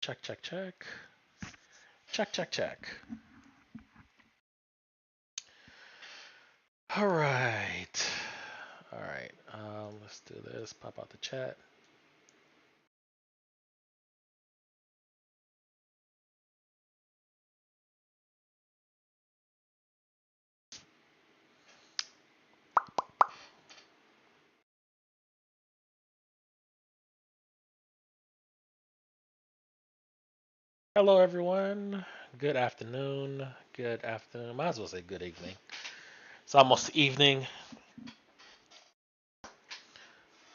Check, check, check. Check, check, check. All right. All right. Let's do this. Pop out the chat. Hello, everyone. Good afternoon. Good afternoon. Might as well say good evening. It's almost evening.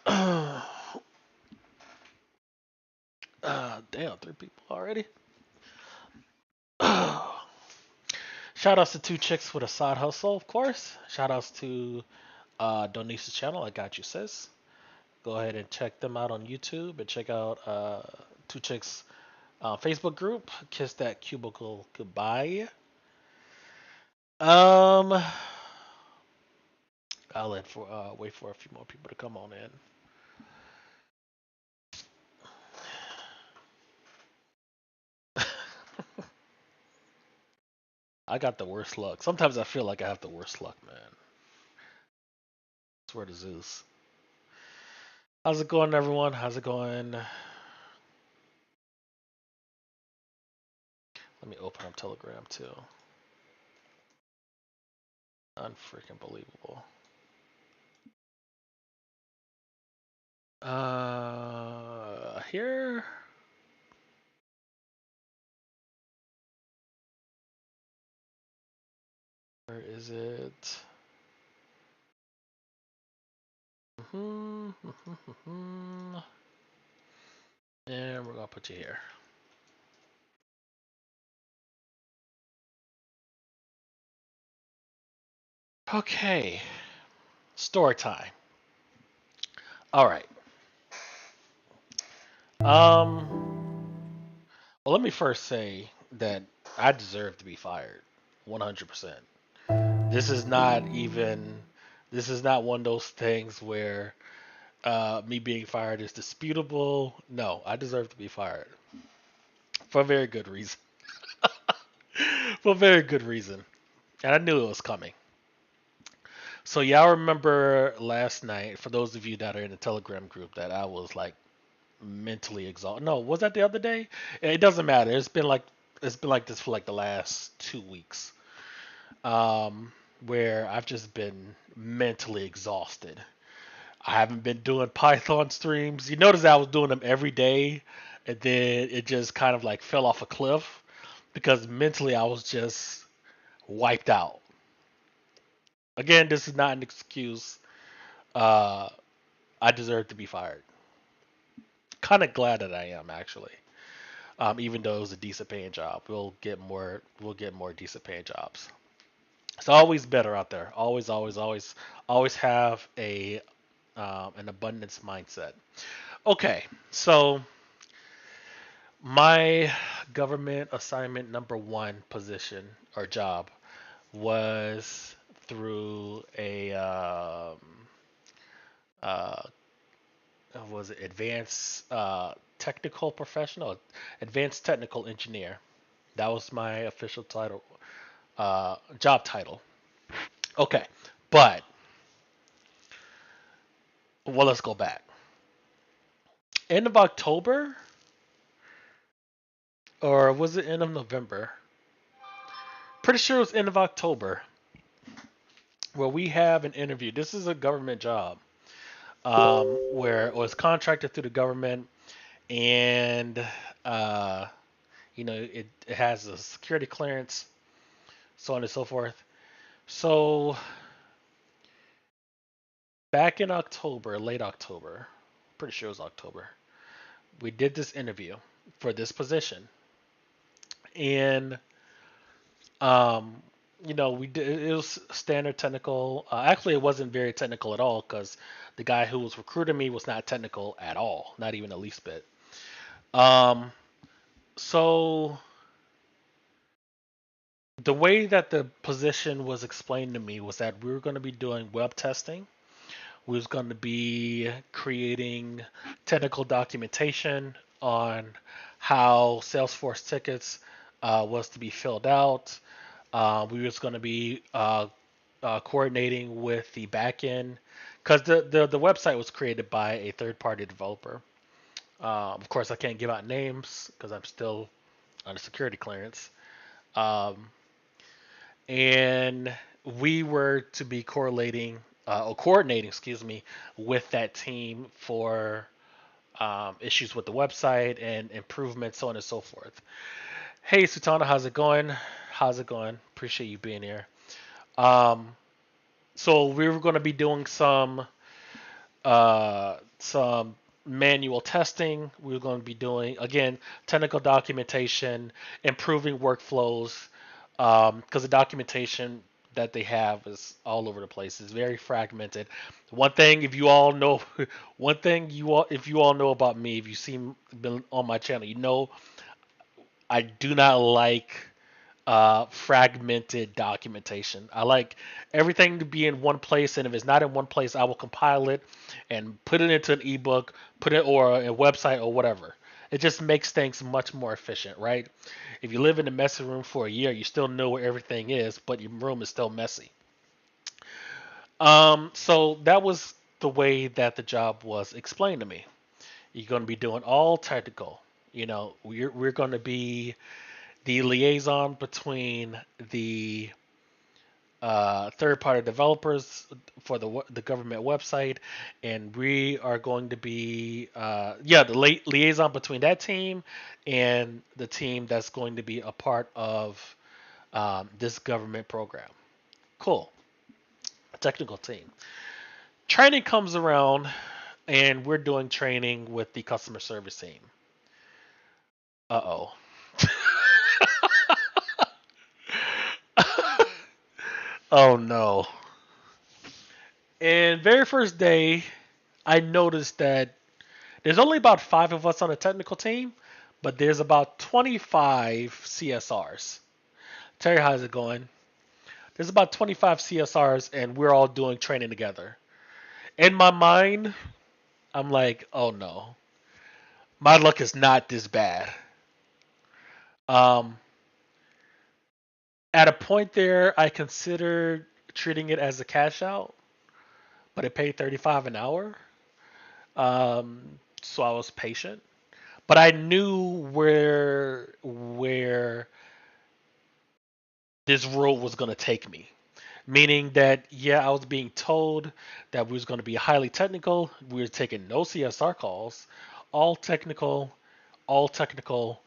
Damn, three people already. Shout outs to two chicks with a side hustle, of course. Shout outs to Donice's channel. I got you, sis. Go ahead and check them out on YouTube and check out two chicks Facebook group. Kiss that cubicle goodbye. Um, I'll wait for a few more people to come on in. I got the worst luck. Sometimes I feel like I have the worst luck, man. I swear to Zeus. How's it going, everyone? How's it going? Let me open up Telegram too. Unfreaking believable. Here. Where is it? And we're gonna put you here. Okay. Story time. All right. Well, let me first say that I deserve to be fired, 100%. This is not even. This is not one of those things where me being fired is disputable. No, I deserve to be fired for a very good reason. For a very good reason, and I knew it was coming. So y'all remember last night, for those of you that are in the Telegram group, that I was like mentally exhausted. No, was that the other day? It doesn't matter. It's been like this for like the last 2 weeks, where I've just been mentally exhausted. I haven't been doing Python streams. You notice I was doing them every day, and then it just kind of like fell off a cliff because mentally I was just wiped out. Again, this is not an excuse. Uh, I deserve to be fired. Kind of glad that I am actually. Even though it was a decent paying job, we'll get more. We'll get more decent paying jobs. It's always better out there. Always, always, always, always have a an abundance mindset. Okay, so my government assignment number one position or job was through a uh, was it advanced technical professional, advanced technical engineer. That was my official title, job title. Okay, but well, let's go back. End of October, or was it end of November? Pretty sure it was end of October. Where we have an interview. This is a government job, where it was contracted through the government, and uh, it has a security clearance, so on and so forth. So back in October, late October, pretty sure it was October, we did this interview for this position, and um, we did it was standard technical. Actually, it wasn't very technical at all because the guy who was recruiting me was not technical at all, not even the least bit. Um, so the way that the position was explained to me was that we were going to be doing web testing. We was going to be creating technical documentation on how Salesforce tickets was to be filled out. We was going to be coordinating with the backend because the website was created by a third party developer. Of course, I can't give out names because I'm still under security clearance. Um, and we were to be correlating or coordinating, excuse me, with that team for issues with the website and improvements, so on and so forth. Hey, Sutana, how's it going? How's it going? Appreciate you being here. Um, so we were going to be doing some manual testing. We were going to be doing again technical documentation, improving workflows, because the documentation that they have is all over the place. It's very fragmented. One thing, if you all know, one thing if you all know about me, if you see been on my channel, you know I do not like fragmented documentation. I like everything to be in one place, and if it's not in one place, I will compile it and put it into an ebook, put it or a website or whatever. It just makes things much more efficient, right? If you live in a messy room for a year, you still know where everything is, but your room is still messy. So that was the way that the job was explained to me. You're going to be doing all technical. We're going to be the liaison between the third-party developers for the government website, and we are going to be the liaison between that team and the team that's going to be a part of this government program. Cool, a technical team. Training comes around, and we're doing training with the customer service team. Uh oh. Oh no. And very first day, I noticed that there's only about 5 of us on the technical team, but there's about 25 CSRs. Terry, how's it going? There's about 25 CSRs, and we're all doing training together. In my mind, I'm like, oh no, my luck is not this bad. Um, at a point there, I considered treating it as a cash out, but it paid 35 an hour. So I was patient, but I knew where this role was going to take me. Meaning that, yeah, I was being told that we was going to be highly technical. We were taking no CSR calls, all technical, all technical,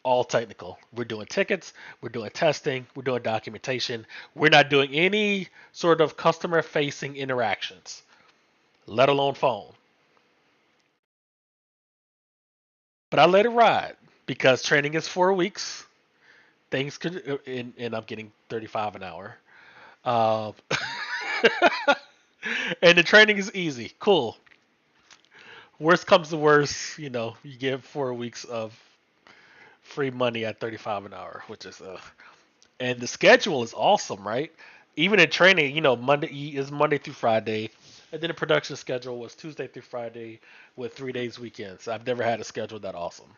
all technical. We're doing tickets, we're doing testing, we're doing documentation. We're not doing any sort of customer facing interactions, let alone phone. But I let it ride because training is 4 weeks. Things could, and I'm getting 35 an hour. Uh, and the training is easy. Cool. Worst comes to worst, you get 4 weeks of free money at 35 an hour, which is and the schedule is awesome, right? Even in training, Monday is Monday through Friday, and then the production schedule was Tuesday through Friday with 3 days weekends. I've never had a schedule that awesome.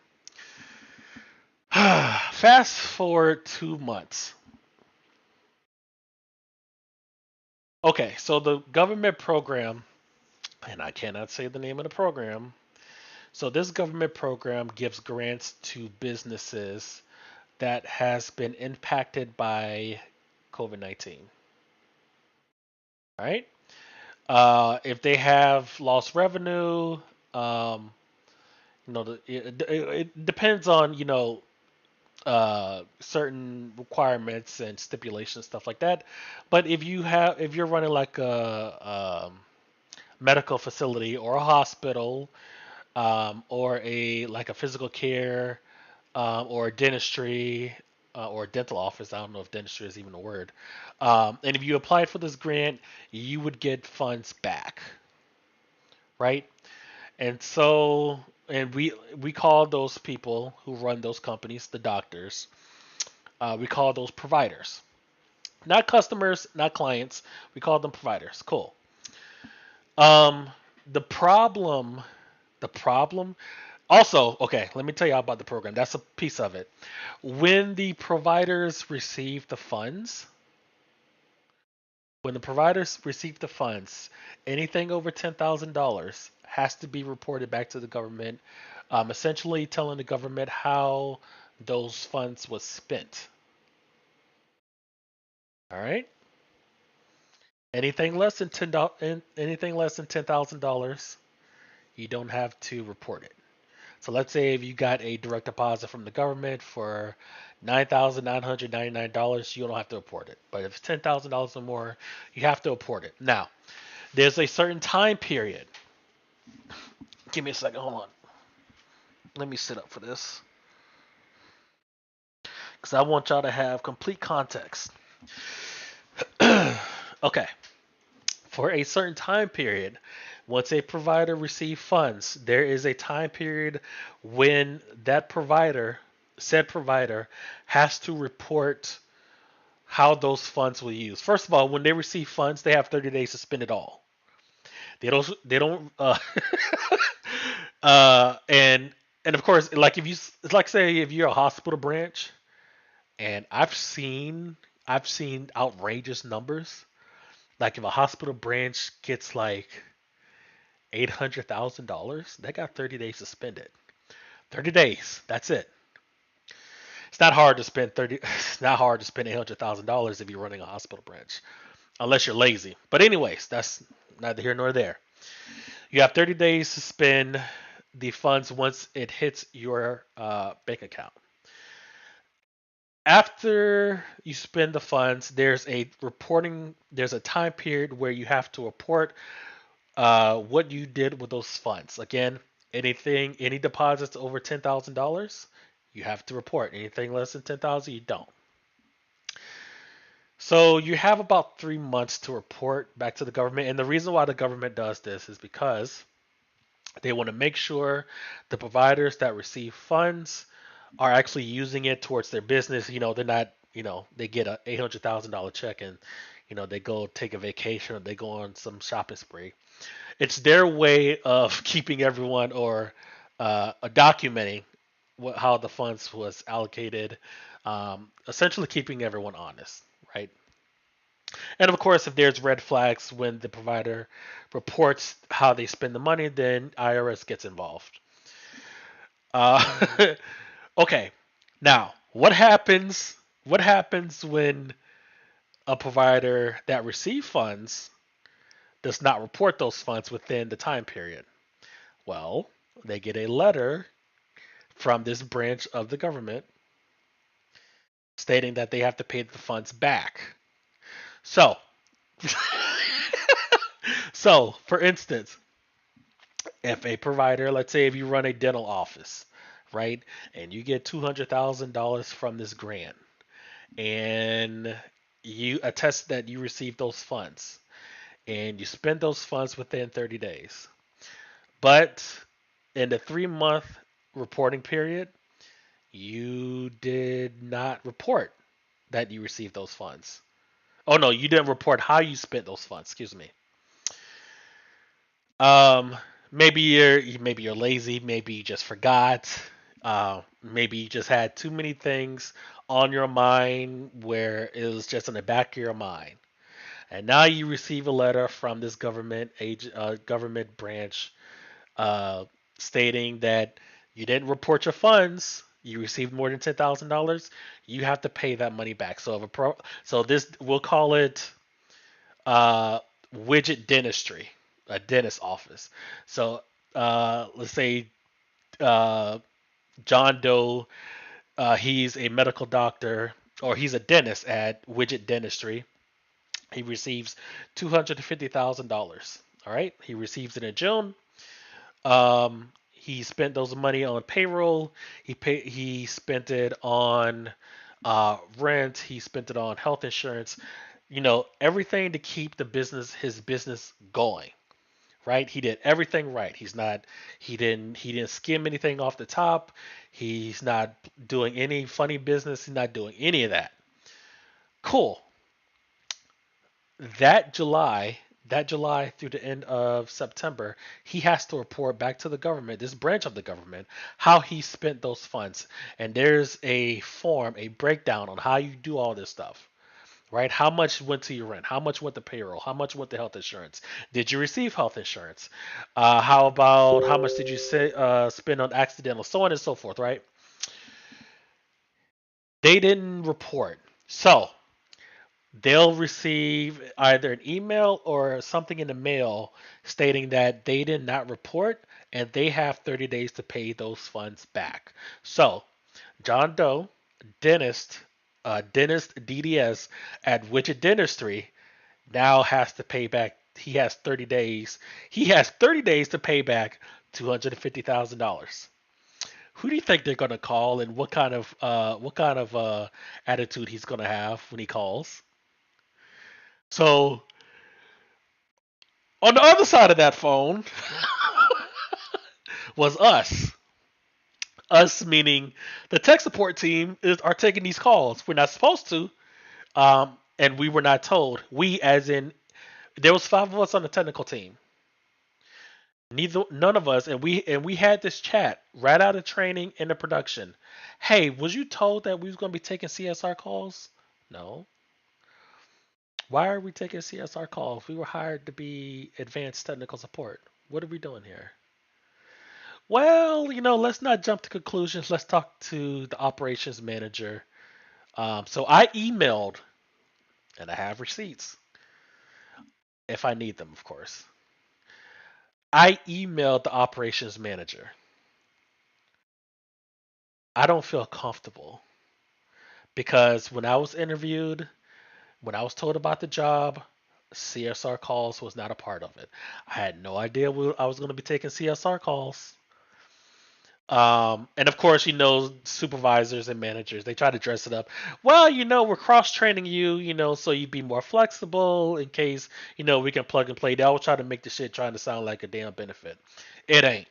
Fast forward 2 months. Okay, so the government program, and I cannot say the name of the program. So this government program gives grants to businesses that has been impacted by COVID-19. All right. If they have lost revenue, um, it depends on certain requirements and stipulations, stuff like that. But if you're running like a medical facility or a hospital, or a physical care, or dentistry, or dental office. I don't know if dentistry is even a word. And if you applied for this grant, you would get funds back, right? And we call those people who run those companies the doctors. We call those providers, not customers, not clients. We call them providers. Cool. Um, the problem, the problem. Also, okay, let me tell you about the program. That's a piece of it. When the providers receive the funds, when the providers receive the funds, anything over $10,000 has to be reported back to the government, essentially telling the government how those funds was spent. All right. Anything less than $10,000, you don't have to report it. So let's say if you got a direct deposit from the government for $9,999, you don't have to report it. But if it's $10,000 or more, you have to report it. Now, there's a certain time period. Give me a second. Hold on. Let me sit up for this because I want y'all to have complete context. Okay. For a certain time period, once a provider receives funds, there is a time period when said provider, has to report how those funds were used. First of all, when they receive funds, they have 30 days to spend it all. They don't and of course, like if you it's like say if you're a hospital branch, and I've seen outrageous numbers. Like if a hospital branch gets like $800,000, they got 30 days to spend it. 30 days. That's it. It's not hard to spend 30. It's not hard to spend $800,000 if you're running a hospital branch, unless you're lazy. But anyways, that's neither here nor there. You have 30 days to spend the funds once it hits your bank account. After you spend the funds, there's a time period where you have to report what you did with those funds. Again, any deposits over $10,000, you have to report. Anything less than 10,000, you don't. So you have about 3 months to report back to the government. And the reason why the government does this is because they want to make sure the providers that receive funds are actually using it towards their business. They're not, they get a $800,000 check and, they go take a vacation or they go on some shopping spree. It's their way of keeping everyone or documenting how the funds was allocated, essentially keeping everyone honest, right? And of course, if there's red flags when the provider reports how they spend the money, then IRS gets involved. Uh, okay, now what happens? What happens when a provider that receives funds does not report those funds within the time period? Well, they get a letter from this branch of the government stating that they have to pay the funds back. So, so for instance, if a provider, let's say if you run a dental office, right, and you get $200,000 from this grant, and you attest that you received those funds, and you spend those funds within 30 days, but in the 3 month reporting period, you did not report that you received those funds. Oh no, you didn't report how you spent those funds. Excuse me. Um, maybe you're lazy. Maybe you just forgot. Maybe you just had too many things on your mind where it was just in the back of your mind. And now you receive a letter from this government branch, uh, stating that you didn't report your funds. You received more than $10,000. You have to pay that money back. So this we'll call it uh, widget dentistry, a dentist office. So let's say uh, John Doe, he's a medical doctor or he's a dentist at Widget Dentistry. He receives $250,000. All right, he receives it in June. He spent those money on payroll. He spent it on rent. He spent it on health insurance. Everything to keep his business going. Right? He did everything right. He didn't skim anything off the top. He's not doing any funny business. He's not doing any of that. Cool. That July, that July through the end of September, he has to report back to the government, this branch of the government, how he spent those funds. And there's a form, a breakdown on how you do all this stuff. Right? How much went to your rent? How much went to payroll? How much went to health insurance? Did you receive health insurance? How about how much did you spend on accidental? So on and so forth, right? They didn't report. So they'll receive either an email or something in the mail stating that they did not report and they have 30 days to pay those funds back. So, John Doe, dentist, dentist DDS at Widget Dentistry now has to pay back. He has 30 days. He has 30 days to pay back $250,000. Who do you think they're gonna call, and what kind of attitude he's gonna have when he calls? So on the other side of that phone was us. Us meaning the tech support team are taking these calls. We're not supposed to, and we were not told. We, as in, there was five of us on the technical team. None of us, and we had this chat right out of training into production. Hey, was you told that we was going to be taking CSR calls? No. Why are we taking CSR calls? We were hired to be advanced technical support. What are we doing here? Well, let's not jump to conclusions. Let's talk to the operations manager. So I emailed, and I have receipts if I need them, of course. I emailed the operations manager. I don't feel comfortable because when I was told about the job, CSR calls was not a part of it. I had no idea I was going to be taking CSR calls. And of course, supervisors and managers, they try to dress it up. Well, we're cross training you, so you'd be more flexible in case, we can plug and play. They always try to make the shit trying to sound like a damn benefit. It ain't.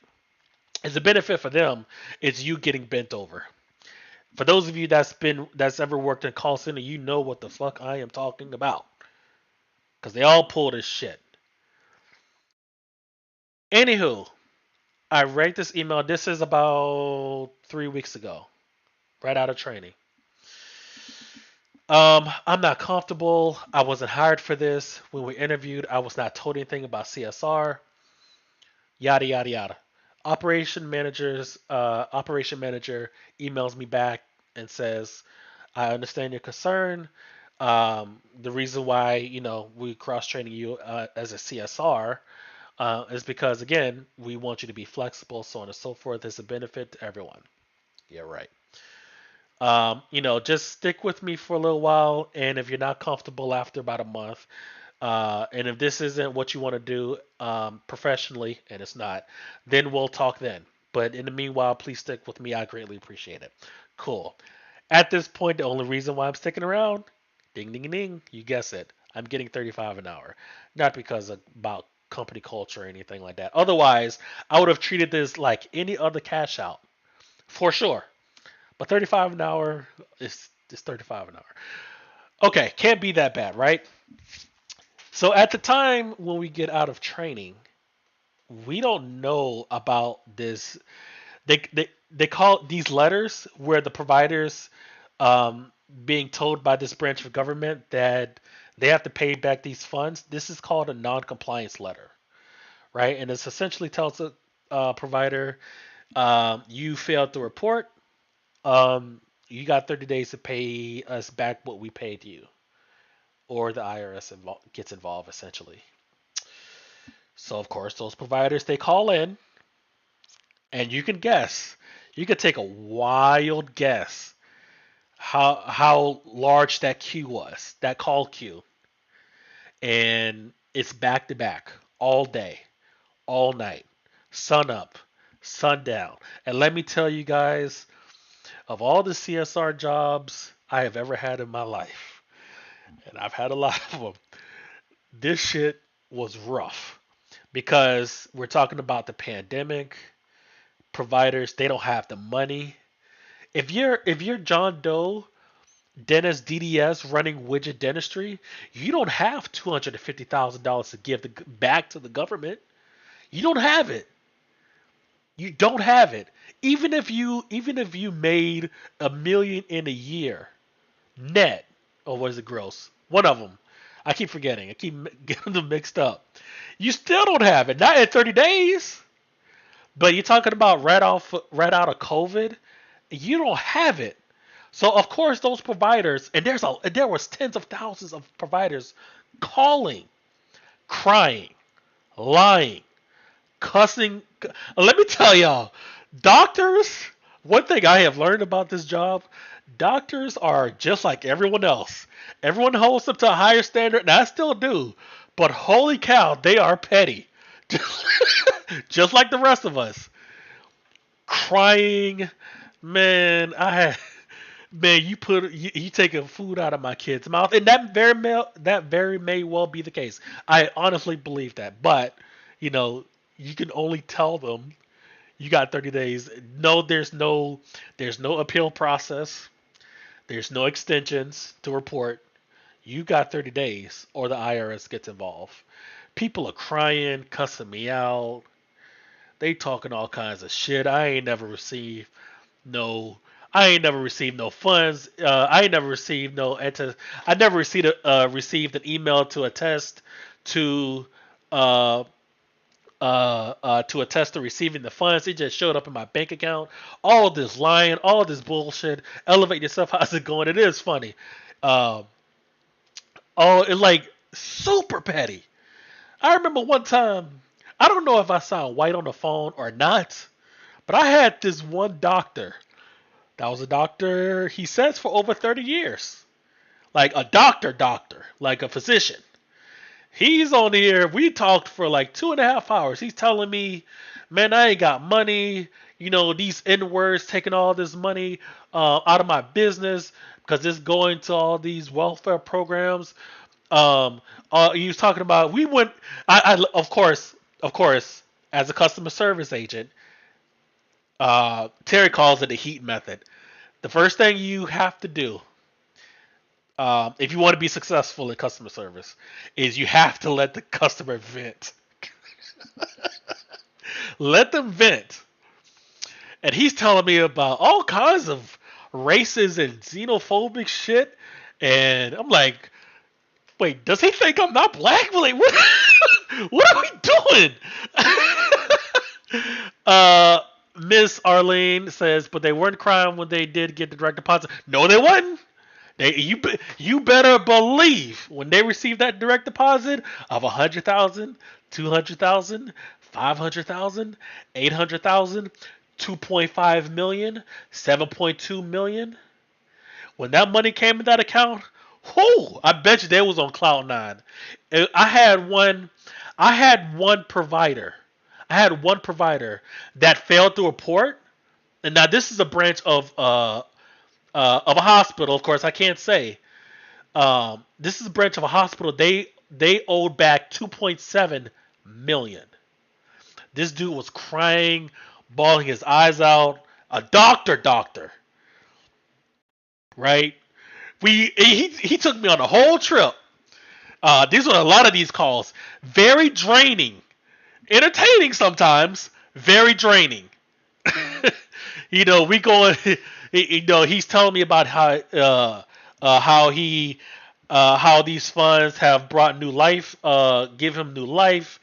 It's a benefit for them. It's you getting bent over. For those of you that's ever worked in call center, you know what the fuck I am talking about. Because they all pull this shit. Anywho, I write this email. This is about 3 weeks ago, right out of training. I'm not comfortable. I wasn't hired for this. When we interviewed, I was not told anything about CSR. Yada yada yada. Operation manager emails me back and says, "I understand your concern. The reason why we cross training you as a CSR is because again we want you to be flexible, so on and so forth. It's a benefit to everyone." Yeah, right. Just stick with me for a little while, and if you're not comfortable after about a month, and if this isn't what you want to do professionally, and it's not, then we'll talk then. But in the meanwhile, please stick with me. I greatly appreciate it. Cool. At this point, the only reason why I'm sticking around, ding ding ding, you guess it, I'm getting 35 an hour. Not because of about company culture or anything like that. Otherwise, I would have treated this like any other cash out for sure. But 35 an hour is 35 an hour. Okay, can't be that bad, right? So at the time when we get out of training, we don't know about this. They call these letters where the providers being told by this branch of government that they have to pay back these funds. This is called a non-compliance letter, right? And it essentially tells the provider you failed to report. You got 30 days to pay us back what we paid you, or the IRS gets involved essentially. So of course those providers they call in, and you can guess, you could take a wild guess how large that queue was, that call queue, and it's back to back all day, all night, sun up, sun down. And let me tell you guys, of all the CSR jobs I have ever had in my life, and I've had a lot of them, this shit was rough because we're talking about the pandemic. Providers, they don't have the money. If you're John Doe Dentist DDS running widget dentistry, you don't have $250,000 to give back to the government. You don't have it. You don't have it. Even if you made a million in a year net, or was it gross? One of them. I keep forgetting. I keep getting them mixed up. You still don't have it. Not in 30 days. But you're talking about right out of COVID. You don't have it. So of course those providers, and there was tens of thousands of providers calling, crying, lying, cussing. Let me tell y'all, doctors. One thing I have learned about this job, doctors are just like everyone else. Everyone holds up to a higher standard, and I still do. But holy cow, they are petty, just like the rest of us. Crying, man. Man, you taking food out of my kid's mouth, and that very may well be the case. I honestly believe that, but you know, you can only tell them you got 30 days. No, there's no appeal process. There's no extensions to report. You got 30 days, or the IRS gets involved. People are crying, cussing me out. They talking all kinds of shit. No, I ain't never received no funds. I ain't never received no I never received an email to attest to uh, to attest to receiving the funds. It just showed up in my bank account. All this lying, all this bullshit. Elevate yourself. How's it going? It is funny. Um, oh, it's like super petty. I remember one time. I don't know if I sound white on the phone or not, but I had this one doctor. That was a doctor, he says, for over 30 years. Like a doctor, like a physician. He's on here. We talked for like 2.5 hours. He's telling me, man, I ain't got money. These N words taking all this money out of my business because it's going to all these welfare programs. He was talking about, we went, of course, as a customer service agent, Terry calls it the heat method. The first thing you have to do, if you want to be successful in customer service, is you have to let the customer vent. Let them vent. And he's telling me about all kinds of racist and xenophobic shit. And I'm like, wait, does he think I'm not black? Like, what, what are we doing? uh, Miss Arlene says, but they weren't crying when they did get the direct deposit. No, they wasn't. You better believe when they received that direct deposit of 100,000, 200,000, 500,000, 800,000, 2.5 million, 7.2 million. When that money came in that account, whoo! I bet you they was on cloud nine. I had one. I had one provider. I had one provider that failed to report, and now this is a branch of a hospital. Of course, I can't say. This is a branch of a hospital. They owed back 2.7 million. This dude was crying, bawling his eyes out. A doctor, right? He took me on a whole trip. These were a lot of these calls. Very draining, entertaining sometimes. Very draining. We going. He's telling me about how these funds have brought new life, give him new life.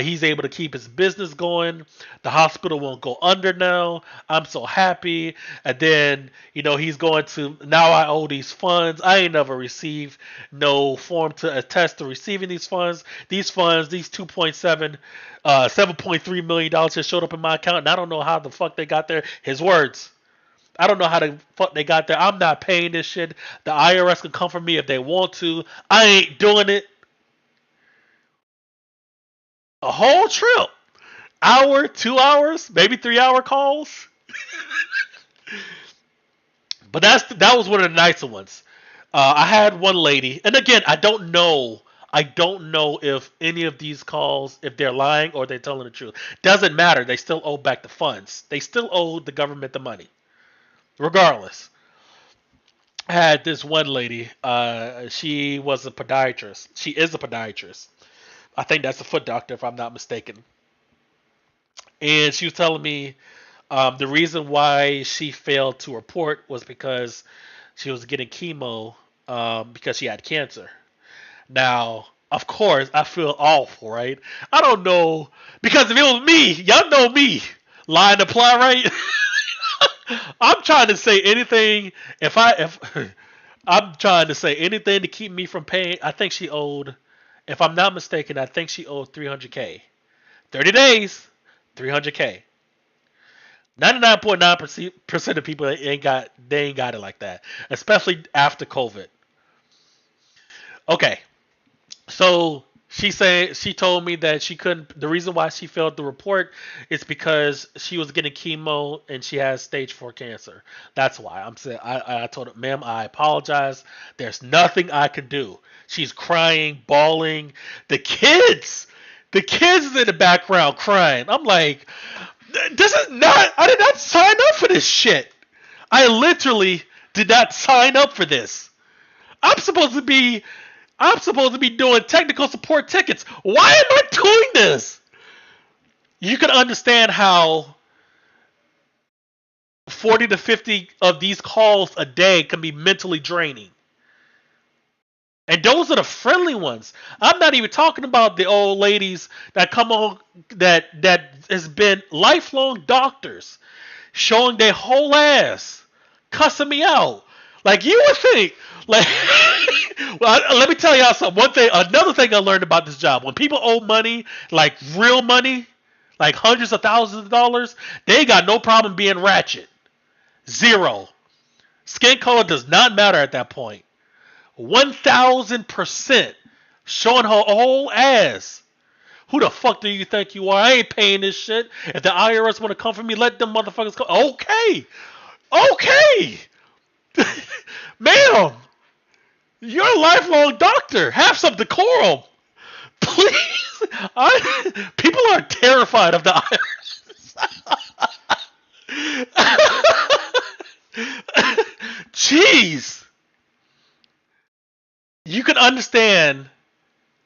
He's able to keep his business going. The hospital won't go under now. I'm so happy. And then, he's going to, now I owe these funds. I ain't never received no form to attest to receiving these funds. These funds, these 2.7, $7.3 million just showed up in my account, and I don't know how the fuck they got there. His words. I don't know how the fuck they got there. I'm not paying this shit. The IRS can come for me if they want to. I ain't doing it. A whole trip. Hour, 2 hours, maybe 3 hour calls. But that was one of the nicer ones. I had one lady, and again, I don't know. I don't know if any of these calls, if they're lying or they're telling the truth. Doesn't matter. They still owe back the funds. They still owe the government the money, regardless. I had this one lady. She was a podiatrist. She is a podiatrist. I think that's a foot doctor, if I'm not mistaken. And she was telling me the reason why she failed to report was because she was getting chemo because she had cancer. Now, of course, I feel awful, right? I don't know because if it was me, y'all know me, lie and apply, right? I'm trying to say anything. If I'm trying to say anything to keep me from paying, I think she owed, if I'm not mistaken, I think she owed 300K. 30 days, 300K. 99.9% of people ain't got it like that, especially after COVID. Okay, so she told me that she couldn't. The reason why she failed the report is because she was getting chemo and she has stage 4 cancer. That's why I'm saying. I told her, ma'am, I apologize. There's nothing I can do. She's crying, bawling. The kids in the background crying. I'm like, this is not. I did not sign up for this shit. I literally did not sign up for this. I'm supposed to be I'm supposed to be doing technical support tickets. Why am I doing this? You can understand how 40 to 50 of these calls a day can be mentally draining. And those are the friendly ones. I'm not even talking about the old ladies that come on that has been lifelong doctors showing their whole ass, cussing me out. Like you would think, like, well, let me tell y'all something. Another thing I learned about this job: when people owe money, like real money, like hundreds of thousands of dollars, they ain't got no problem being ratchet. Zero. Skin color does not matter at that point. 1,000% showing her whole ass. Who the fuck do you think you are? I ain't paying this shit. If the IRS want to come for me, let them motherfuckers come. Okay. Okay. Ma'am, you're a lifelong doctor. Have some decorum. Please. People are terrified of the IRS. Jeez. You can understand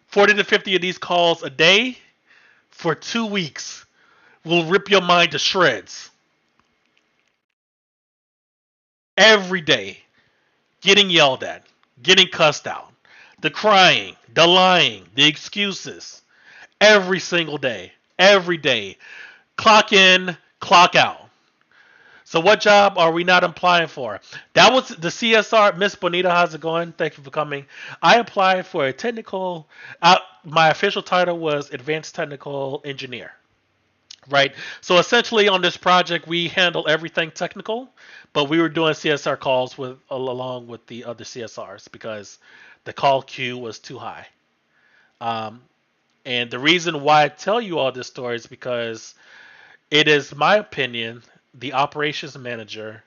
40 to 50 of these calls a day for 2 weeks will rip your mind to shreds. Every day. Getting yelled at, getting cussed out, the crying, the lying, the excuses. Every single day. Every day. Clock in, clock out. So what job are we not applying for? That was the CSR. Miss Bonita, how's it going? Thank you for coming. I applied for a technical. My official title was Advanced Technical Engineer. Right. So essentially, on this project, we handle everything technical, but we were doing CSR calls with along with the other CSRs because the call queue was too high. Um, and the reason why I tell you all this story is because it is my opinion. The operations manager,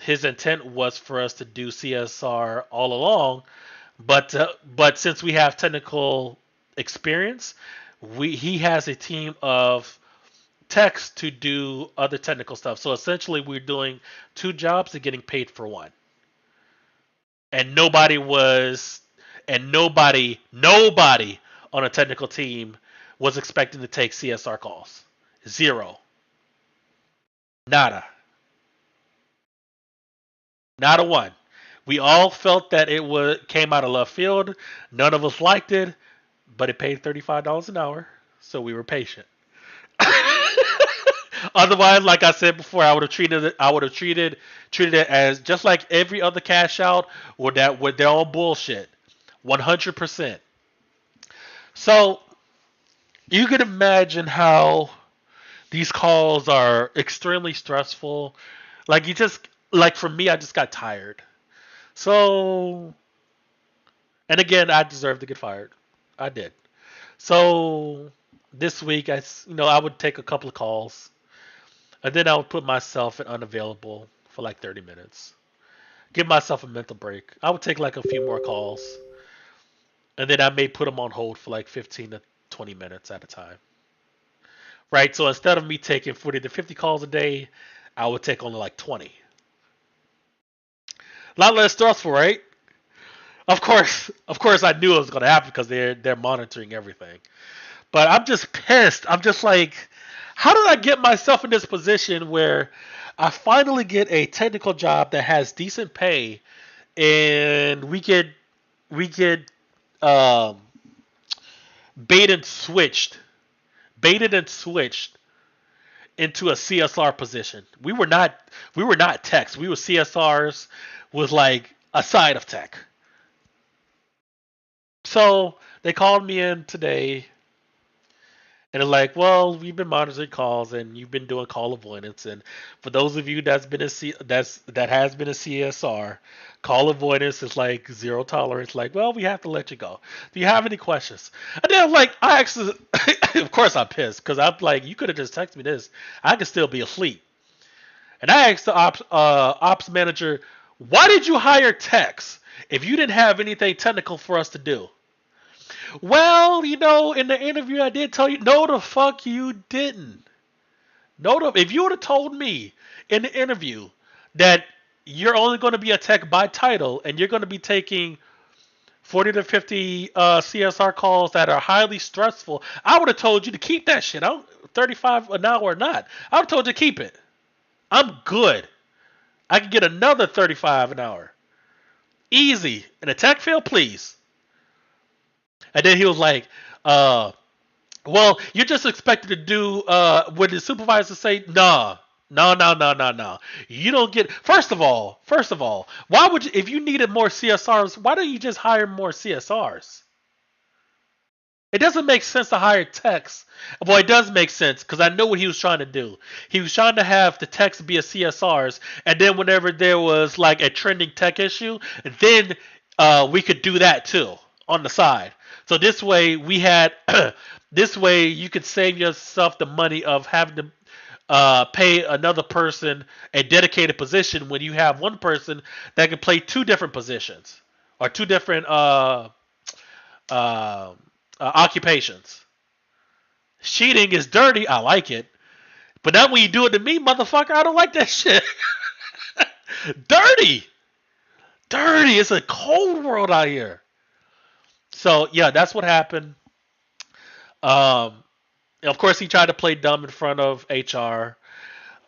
his intent was for us to do CSR all along, but since we have technical experience, he has a team of techs to do other technical stuff. So essentially, we're doing two jobs and getting paid for one. And nobody on a technical team was expecting to take CSR calls. Zero. Nada. Not a one. We all felt that came out of left field. None of us liked it, but it paid $35 an hour, so we were patient. Otherwise, like I said before, I would have treated it as just like every other cash out with their own bullshit. 100%. So you can imagine how these calls are extremely stressful. Like you just like for me, I just got tired. So and again, I deserve to get fired. I did. So this week, I would take a couple of calls, and then I would put myself in unavailable for like 30 minutes. Give myself a mental break. I would take like a few more calls, and then I may put them on hold for like 15 to 20 minutes at a time. Right? So instead of me taking 40 to 50 calls a day, I would take only like 20. A lot less stressful, right? Of course, I knew it was gonna happen because they're monitoring everything. But I'm just pissed. I'm just like, how did I get myself in this position where I finally get a technical job that has decent pay, and we get um, bait and switched, baited and switched into a CSR position. We were not techs. We were CSRs with like a side of tech. So they called me in today. And they're like, well, we've been monitoring calls and you've been doing call avoidance. And for those of you that has been a CSR, call avoidance is like zero tolerance. Like, well, we have to let you go. Do you have any questions? And then like I actually, of course I'm pissed because I'm like, you could have just texted me this. I could still be asleep. And I asked the ops manager, why did you hire techs if you didn't have anything technical for us to do? Well, in the interview I did tell you. No, the fuck you didn't. No, if you would have told me in the interview that you're only going to be a tech by title and you're going to be taking 40 to 50 CSR calls that are highly stressful, I would have told you to keep that shit. I don't 35 an hour or not. I would have told you to keep it. I'm good. I can get another 35 an hour. Easy. In a tech field, please. And then he was like, well, you're just expected to do what the supervisor say. Nah, no, no, no, no, no. You don't get. First of all, why would you? If you needed more CSRs, why don't you just hire more CSRs? It doesn't make sense to hire techs. Well, it does make sense because I know what he was trying to do. He was trying to have the techs be a CSRs, and then whenever there was like a trending tech issue, then we could do that too on the side. So this way we had, this way you could save yourself the money of having to pay another person a dedicated position when you have one person that can play two different positions or two different uh, occupations. Cheating is dirty. I like it. But not when you do it to me, motherfucker. I don't like that shit. Dirty. Dirty. It's a cold world out here. So, yeah, that's what happened. Um, of course, he tried to play dumb in front of HR.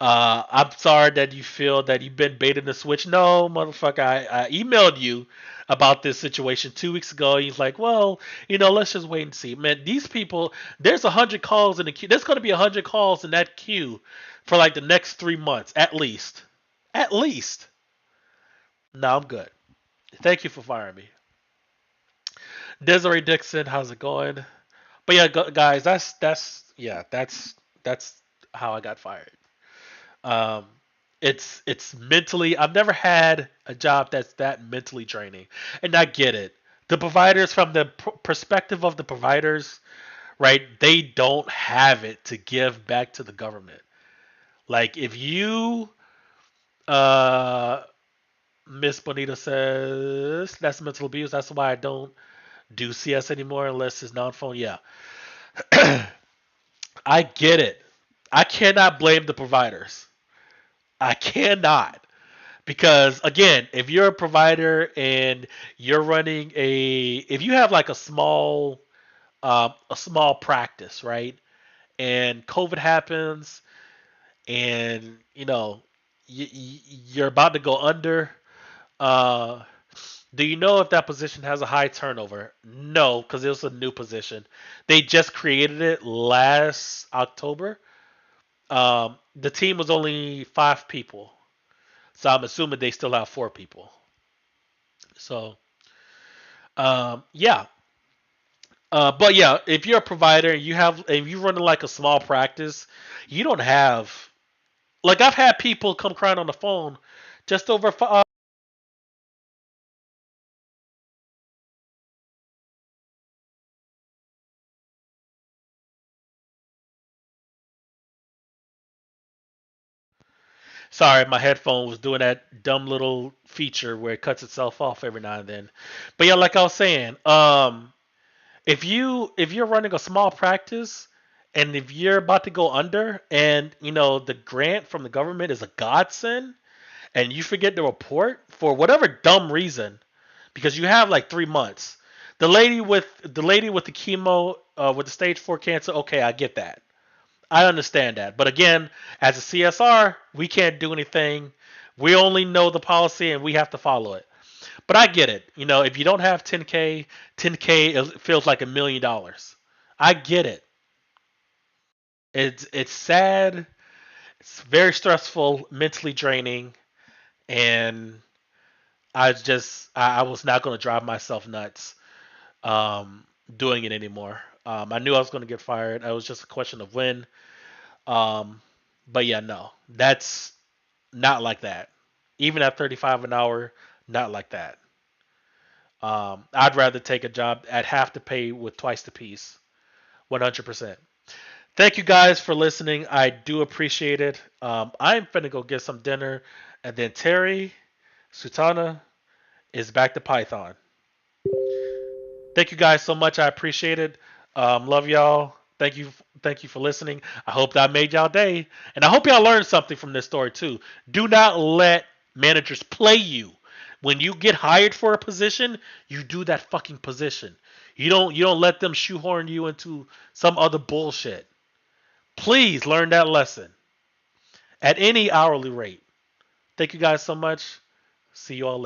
I'm sorry that you feel that you've been baited the switch. No, motherfucker, I emailed you about this situation 2 weeks ago. He's like, well, let's just wait and see. Man, these people, there's 100 calls in the queue. There's going to be 100 calls in that queue for like the next 3 months, at least. At least. No, I'm good. Thank you for firing me. Desiree Dixon, how's it going? But yeah, guys, that's how I got fired. Um, it's mentally. I've never had a job that's that mentally draining, and I get it. The providers, from the perspective of the providers, right? They don't have it to give back to the government. Like if you, uh, Miss Bonita says that's mental abuse. That's why I don't do CS anymore unless it's non-phone. Yeah, I get it. I cannot blame the providers. I cannot. Because again, if you're a provider and you're running if you have like a small practice, right? And COVID happens, and you're about to go under. Uh, do you know if that position has a high turnover? No, because it was a new position. They just created it last October. The team was only 5 people, so I'm assuming they still have 4 people. So, yeah. But yeah, if you're a provider and if you're running like a small practice, you don't have like I've had people come crying on the phone just over. Sorry, my headphone was doing that dumb little feature where it cuts itself off every now and then. But yeah, like I was saying, if you're running a small practice and if you're about to go under and the grant from the government is a godsend, and you forget to report for whatever dumb reason, because you have like 3 months. The lady with the chemo with the stage 4 cancer. Okay, I get that. I understand that. But again, as a CSR, we can't do anything. We only know the policy and we have to follow it. But I get it. If you don't have 10K, 10K feels like $1 million. I get it. It's sad. It's very stressful, mentally draining, and I was not going to drive myself nuts doing it anymore. I knew I was going to get fired. It was just a question of when. Um, but yeah, no, that's not like that. Even at 35 an hour, not like that. I'd rather take a job at half the pay with twice the piece. 100%. Thank you guys for listening. I do appreciate it. I'm finna go get some dinner, and then Terry Sutana is back to Python. Thank you guys so much. I appreciate it. Love y'all. Thank you for listening. I hope that made y'all day, and I hope y'all learned something from this story too. Do not let managers play you. When you get hired for a position, you do that fucking position. You don't let them shoehorn you into some other bullshit. Please learn that lesson at any hourly rate. Thank you guys so much. See you all later.